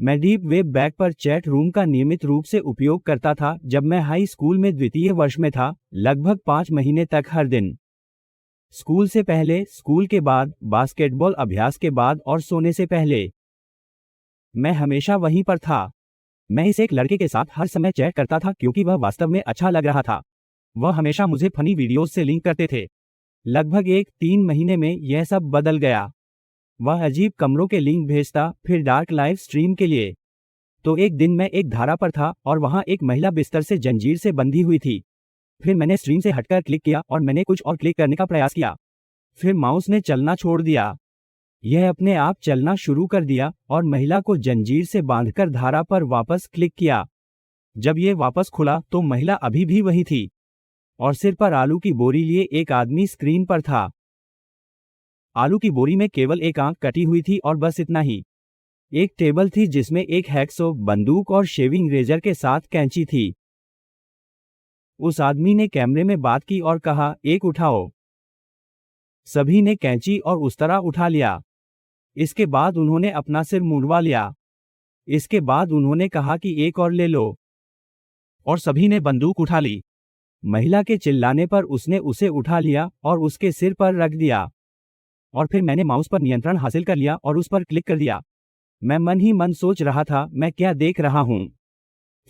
मैं deep web back पर chat room का नियमित रूप से उपयोग करता था जब मैं हाई स्कूल में द्वितीय वर्ष में था, लगभग 5 महीने तक हर दिन। स्कूल से पहले, स्कूल के बाद, बास्केटबॉल अभ्यास के बाद और सोने से पहले। मैं हमेशा वहीं पर था। मैं इस एक लड़के के साथ हर समय चैट करता था क्योंकि वह वास्तव में अच्छा लग रहा था। वह हमेशा मुझे फनी वीडियोस से लिंक करते थे। लगभग 3 महीने में यह सब बदल गया। वह अजीब कमरों के लिंक भेजता, फिर डार्क लाइव स्ट्रीम के लिए। तो एक दिन मैं एक धारा पर था और वहां एक महिला बिस्तर से जंजीर से बंधी हुई थी। फिर मैंने स्ट्रीम से हटकर क्लिक किया और मैंने कुछ और क्लिक करने का प्रयास किया। फिर माउस ने चलना छोड़ दिया। यह अपने आप चलना शुरू कर दिया और महिला को जंजीर से बांधकर धारा पर वापस क्लिक किया। जब यह वापस खुला तो महिला अभी भी वही थी और सिर पर आलू की बोरी लिए एक आदमी स्क्रीन पर था। आलू की बोरी में केवल एक आंख कटी हुई थी और बस इतना ही। एक टेबल थी जिसमें एक हैक्सो, बंदूक और शेविंग रेजर के साथ कैंची थी। उस आदमी ने कैमरे में बात की और कहा, एक उठाओ। सभी ने कैंची और उस तरह उठा लिया। इसके बाद उन्होंने अपना सिर मुड़वा लिया। इसके बाद उन्होंने कहा कि एक और ले लो, और सभी ने बंदूक उठा ली। महिला के चिल्लाने पर उसने उसे उठा लिया और उसके सिर पर रख दिया। और फिर मैंने माउस पर नियंत्रण हासिल कर लिया और उस पर क्लिक कर दिया। मैं मन ही मन सोच रहा था, मैं क्या देख रहा हूं।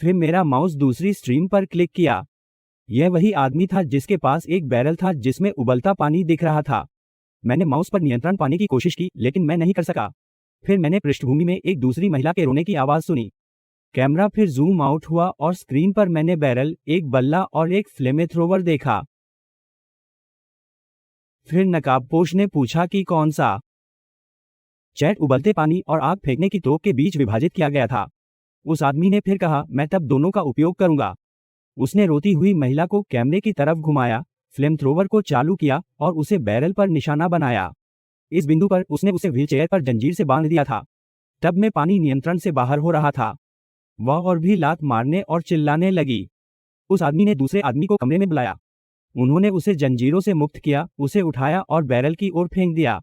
फिर मेरा माउस दूसरी स्ट्रीम पर क्लिक किया। यह वही आदमी था जिसके पास एक बैरल था जिसमें उबलता पानी दिख रहा था। मैंने माउस पर नियंत्रण पाने की कोशिश की लेकिन मैं नहीं कर सका। फिर मैंने पृष्ठभूमि में एक दूसरी महिला के रोने की आवाज सुनी। कैमरा फिर जूम आउट हुआ और स्क्रीन पर मैंने बैरल, एक बल्ला और एक फ्लेमेथ्रोवर देखा। फिर नकाबपोश ने पूछा कि कौन सा। चैट उबलते पानी और आग फेंकने की तोप के बीच विभाजित किया गया था। उस आदमी ने फिर कहा, मैं तब दोनों का उपयोग करूंगा। उसने रोती हुई महिला को कैमरे की तरफ घुमाया, फ्लेमथ्रोवर को चालू किया और उसे बैरल पर निशाना बनाया। इस बिंदु पर उसने उसे व्हीलचेयर पर जंजीर से बांध दिया था। टब में पानी नियंत्रण से बाहर हो रहा था। वह और भी लात मारने और चिल्लाने लगी। उस आदमी ने दूसरे आदमी को कमरे में बुलाया। उन्होंने उसे जंजीरों से मुक्त किया, उसे उठाया और बैरल की ओर फेंक दिया।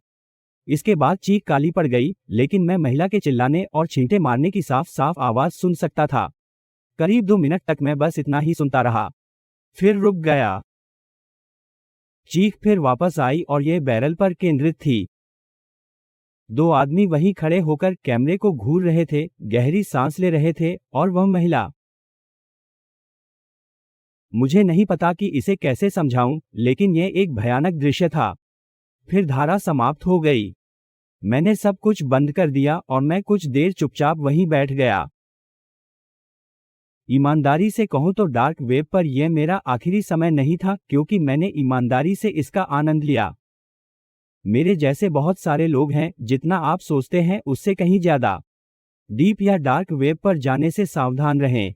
इसके बाद चीख काली पड़ गई, लेकिन मैं महिला के चिल्लाने और छींटे मारने की साफ साफ आवाज सुन सकता था। करीब 2 मिनट तक मैं बस इतना ही सुनता रहा, फिर रुक गया। चीख फिर वापस आई और यह बैरल पर केंद्रित थी। 2 आदमी वहीं खड़े होकर कैमरे को घूर रहे थे, गहरी सांस ले रहे थे, और वह महिला। मुझे नहीं पता कि इसे कैसे समझाऊं, लेकिन यह एक भयानक दृश्य था। फिर धारा समाप्त हो गई। मैंने सब कुछ बंद कर दिया और मैं कुछ देर चुपचाप वहीं बैठ गया। ईमानदारी से कहूं तो डार्क वेब पर यह मेरा आखिरी समय नहीं था, क्योंकि मैंने ईमानदारी से इसका आनंद लिया। मेरे जैसे बहुत सारे लोग हैं, जितना आप सोचते हैं उससे कहीं ज्यादा। डीप या डार्क वेब पर जाने से सावधान रहें।